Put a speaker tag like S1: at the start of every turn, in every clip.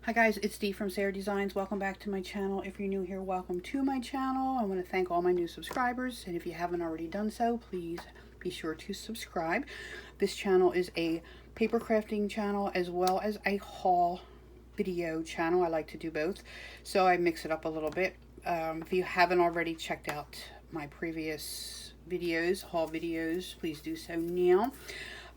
S1: Hi guys, it's Dee from Sarah Designs. Welcome back to my channel. If you're new here, welcome to my channel. I want to thank all my new subscribers, and if you haven't already done so, please be sure to subscribe. This channel is a paper crafting channel as well as a haul video channel. I like to do both, so I mix it up a little bit. If you haven't already checked out my previous videos, haul videos, please do so now.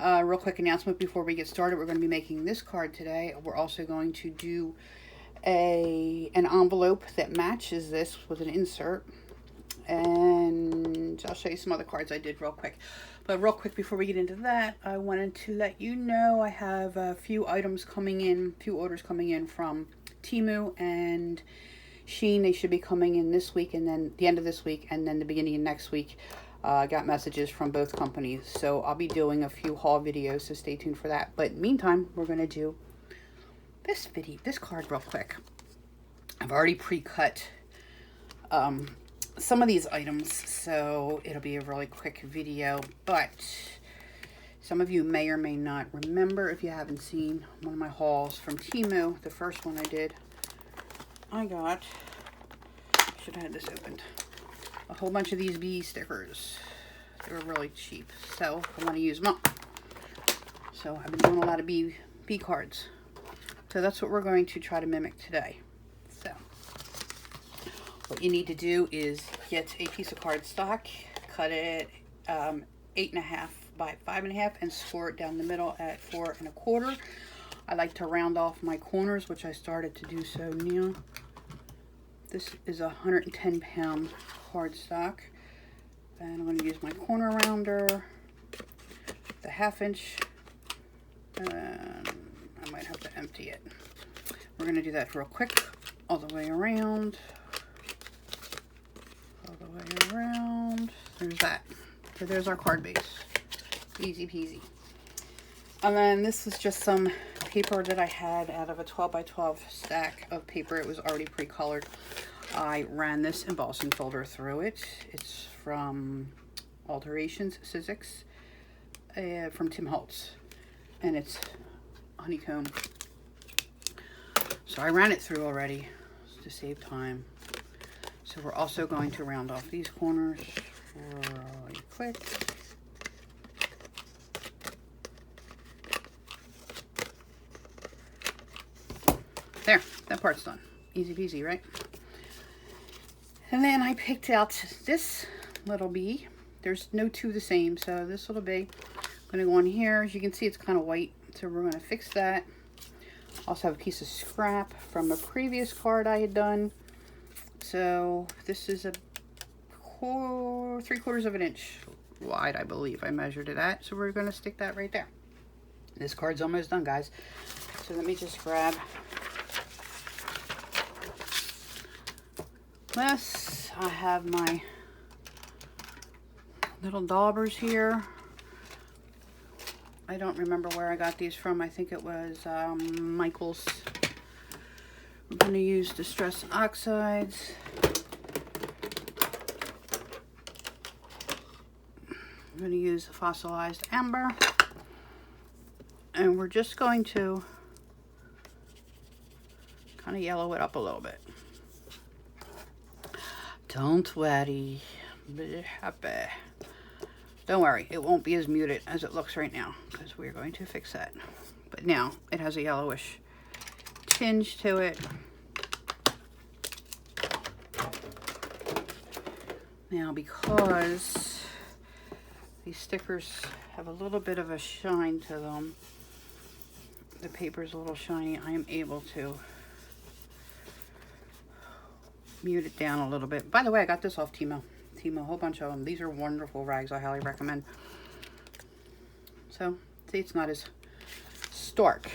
S1: Real quick announcement before we get started. We're going to be making this card today. We're also going to do an envelope that matches this with an insert. And I'll show you some other cards I did real quick. But real quick before we get into that, I wanted to let you know I have a few items coming in, few orders coming in from Temu and Shein. They should be coming in this week, and then the end of this week, and then the beginning of next week. Got messages from both companies, so I'll be doing a few haul videos, so stay tuned for that. But meantime, we're going to do this card real quick. I've already pre-cut some of these items, so it'll be a really quick video, but some of you may or may not remember if you haven't seen one of my hauls from Temu. The first one I did, I got, should have had this opened, a whole bunch of these bee stickers. They were really cheap, so I want to use them up. So I've been doing a lot of bee cards. So that's what we're going to try to mimic today. So what you need to do is get a piece of cardstock, cut it 8.5 by 5.5, and score it down the middle at 4 1/4. I like to round off my corners, which I started to do so now. This is a 110-pound cardstock, and I'm going to use my corner rounder, the 1/2 inch, and I might have to empty it. We're going to do that real quick, all the way around, there's that. So there's our card base, easy peasy. And then this was just some paper that I had out of a 12 by 12 stack of paper. It was already pre-colored. I ran this embossing folder through it. It's from Alterations Sizzix from Tim Holtz, and it's honeycomb. So I ran it through already to save time. So we're also going to round off these corners really quick. There, that part's done. Easy peasy, right? And then I picked out this little bee. There's no two the same, so this little bee, I'm going to go on here. As you can see, it's kind of white, so we're going to fix that. Also have a piece of scrap from a previous card I had done. So this is a 3/4 of an inch wide, I believe I measured it at. So we're going to stick that right there. This card's almost done, guys. So let me just grab this. I have my little daubers here. I don't remember where I got these from. I think it was Michael's. I'm going to use Distress Oxides. I'm going to use Fossilized Amber. And we're just going to kind of yellow it up a little bit. Don't worry. Be happy. Don't worry, it won't be as muted as it looks right now, because we're going to fix that. But now it has a yellowish tinge to it. Now, because these stickers have a little bit of a shine to them, the paper's a little shiny, I am able to mute it down a little bit. By the way, I got this off Temu, a whole bunch of them. These are wonderful rags. I highly recommend. So, see, it's not as stark.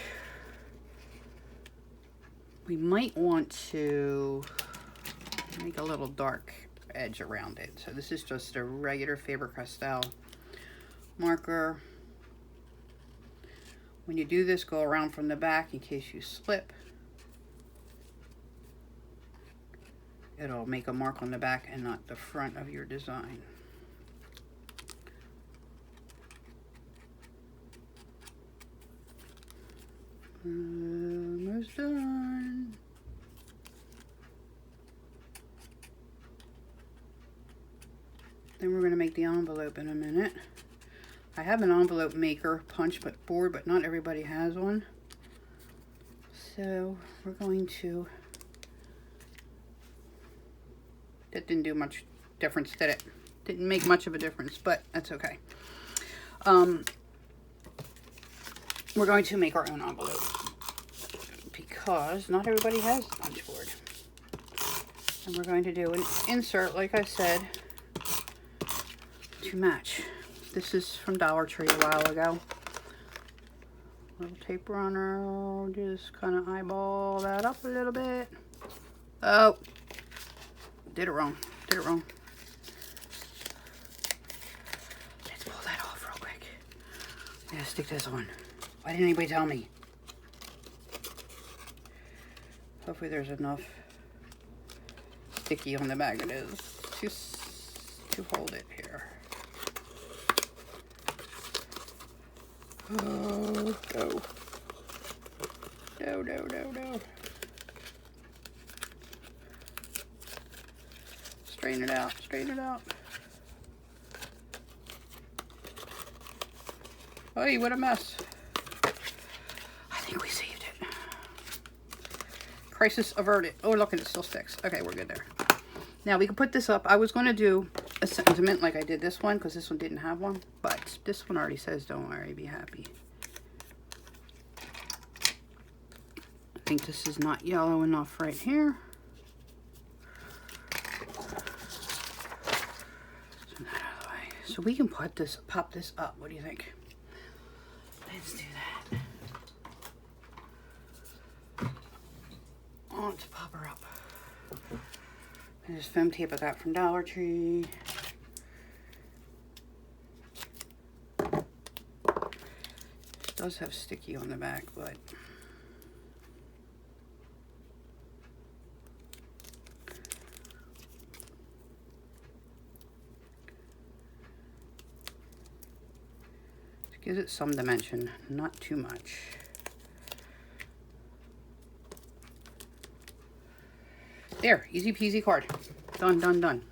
S1: We might want to make a little dark edge around it. So this is just a regular Faber-Castell marker. When you do this, go around from the back in case you slip. It'll make a mark on the back and not the front of your design. Almost done. going to make the envelope in a minute. I have an envelope maker board, but not everybody has one. So we're going to... That didn't do much difference, did it? Didn't make much of a difference, but that's okay. We're going to make our own envelope because not everybody has a punch board. And we're going to do an insert, like I said, to match. This is from Dollar Tree a while ago. Little tape runner, just kind of eyeball that up a little bit. Oh, did it wrong, did it wrong. Let's pull that off real quick. I gotta stick this on. Why didn't anybody tell me? Hopefully there's enough sticky on the magnets to hold it here. Oh, no. No, no, no, no. Strain it out, straighten it out. Hey, what a mess. I think we saved it. Crisis averted. Oh, look, and it still sticks. Okay, we're good there. Now we can put this up. I was going to do a sentiment like I did this one because this one didn't have one. But this one already says, don't worry, be happy. I think this is not yellow enough right here. So we can pop this up. What do you think? Let's do that. Oh, let's pop her up. And this foam tape I got from Dollar Tree. It does have sticky on the back, but gives it some dimension, not too much. There, easy peasy card. Done, done, done.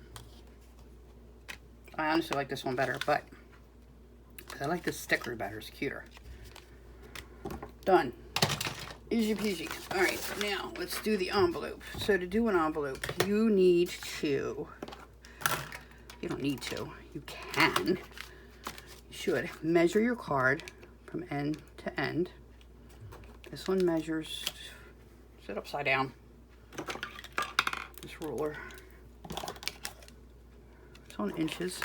S1: I honestly like this one better, but I like the sticker better, it's cuter. Done. Easy peasy. All right, now let's do the envelope. So to do an envelope, you need to, you don't need to, you can, should measure your card from end to end. This one measures, sit upside down, this ruler. It's on inches.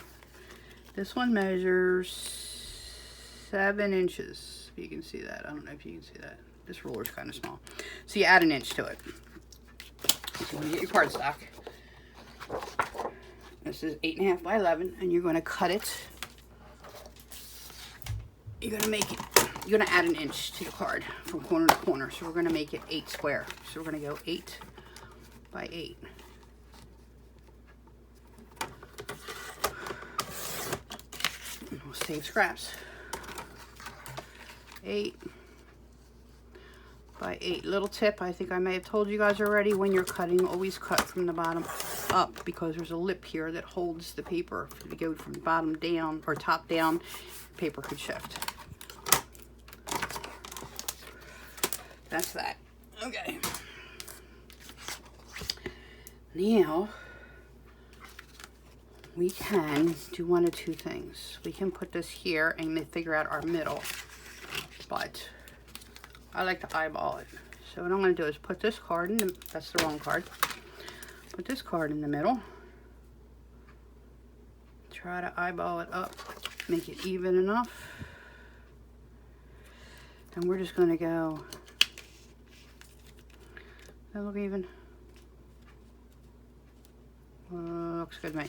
S1: This one measures 7 inches, if you can see that. I don't know if you can see that. This ruler's kind of small. So you add an inch to it. So when you get your cardstock, this is 8.5 by 11, and you're going to cut it. You're going to make it, you're going to add an inch to your card from corner to corner. So we're going to make it 8 square. So we're going to go 8 by 8. And we'll save scraps. 8 by 8. Little tip, I think I may have told you guys already, when you're cutting, always cut from the bottom up, because there's a lip here that holds the paper. If you go from the bottom down or top down, paper could shift. That's that. Okay. Now, we can do one of two things. We can put this here and figure out our middle, but I like to eyeball it. So what I'm going to do is put this card in the, that's the wrong card. Put this card in the middle. Try to eyeball it up, make it even enough. And we're just going to go, that look even? Looks good to me.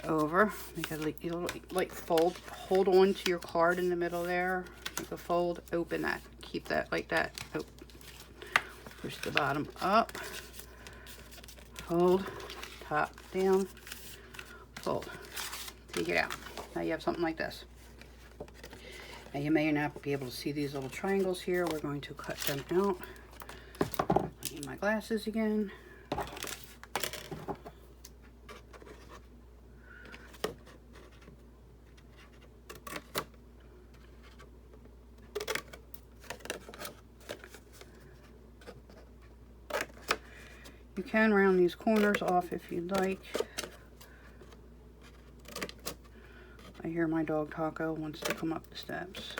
S1: Over, make a little light fold. Hold on to your card in the middle there. Make a fold, open that. Keep that like that. Oh. Push the bottom up. Fold, top down, fold. Take it out. Now you have something like this. Now you may not be able to see these little triangles here. We're going to cut them out. I need my glasses again. You can round these corners off if you'd like. I hear my dog Taco wants to come up the steps.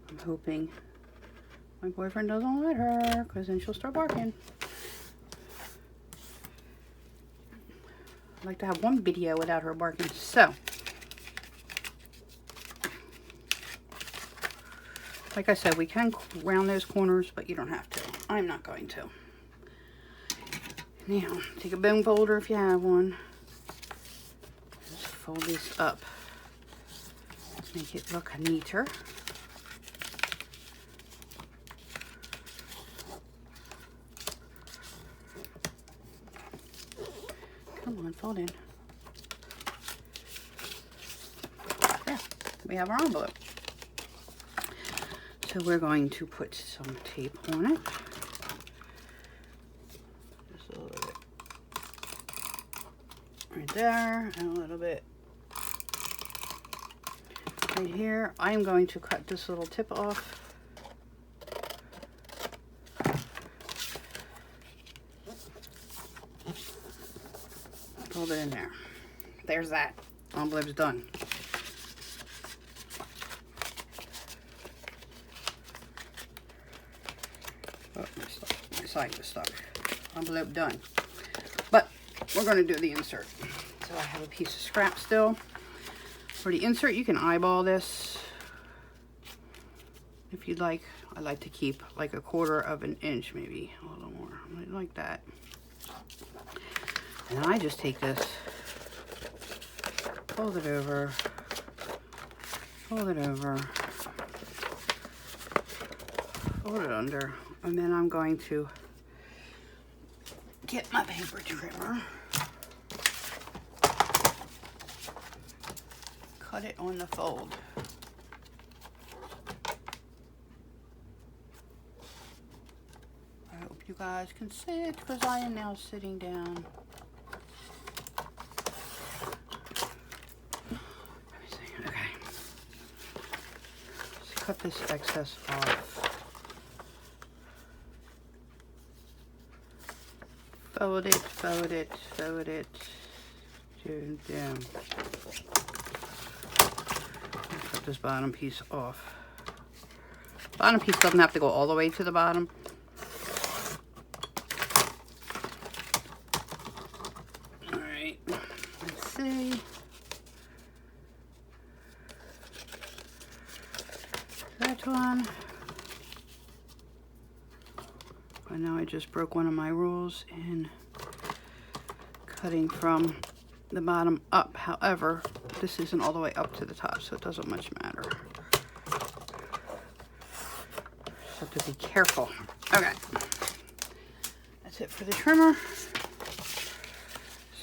S1: I'm hoping my boyfriend doesn't let her, because then she'll start barking. I'd like to have one video without her barking. So, like I said, we can round those corners, but you don't have to. I'm not going to. Now, take a bone folder if you have one. Just fold this up. Make it look neater. Come on, fold in. There, we have our envelope. So we're going to put some tape on it. Just a little bit right there, and a little bit right here. I'm going to cut this little tip off. Hold it in there. There's that. Envelope's done. Oh, my side was stuck. Envelope done. But we're going to do the insert. So I have a piece of scrap still. For the insert, you can eyeball this if you'd like. I like to keep like 1/4 of an inch, maybe a little more, like that. And I just take this, fold it over, fold it over, fold it under, and then I'm going to get my paper trimmer, cut it on the fold. I hope you guys can see it, because I am now sitting down. Cut this excess off. Fold it, fold it, fold it. Down. Cut this bottom piece off. Bottom piece doesn't have to go all the way to the bottom. Alright, let's see. That one. And now I just broke one of my rules in cutting from the bottom up. However, this isn't all the way up to the top, so it doesn't much matter. Just have to be careful. Okay. That's it for the trimmer.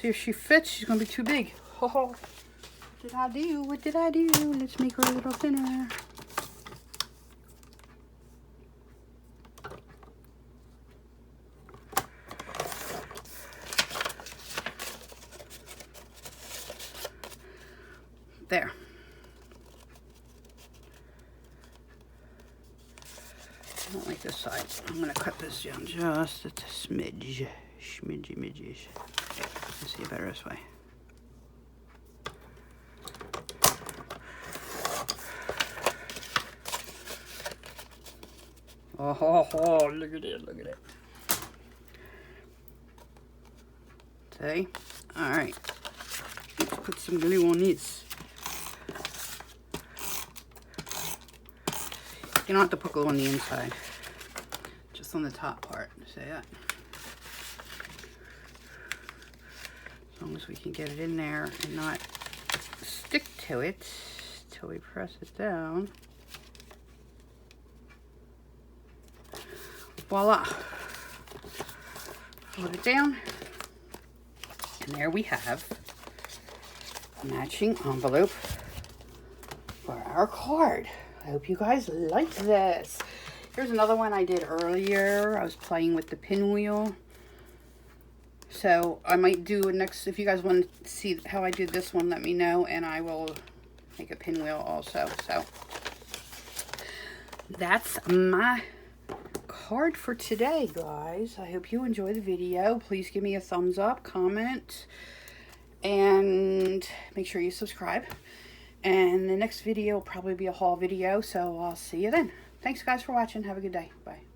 S1: See if she fits. She's gonna be too big. Oh, what did I do? What did I do? Let's make her a little thinner. There. I don't like this side. I'm going to cut this down just a smidge. Schmidgy midges. Let's see it better this way. Oh, look at it, look at it. See? Alright. Let's put some glue on this. You don't have to put glue on the inside, just on the top part. See that? As long as we can get it in there and not stick to it till we press it down. Voila! Put it down, and there we have a matching envelope for our card. I hope you guys like this. Here's another one I did earlier. I was playing with the pinwheel. So I might do a next, if you guys want to see how I did this one, let me know, and I will make a pinwheel also. So that's my card for today, guys. I hope you enjoy the video. Please give me a thumbs up, comment, and make sure you subscribe. And the next video will probably be a haul video, so I'll see you then. Thanks, guys, for watching. Have a good day. Bye.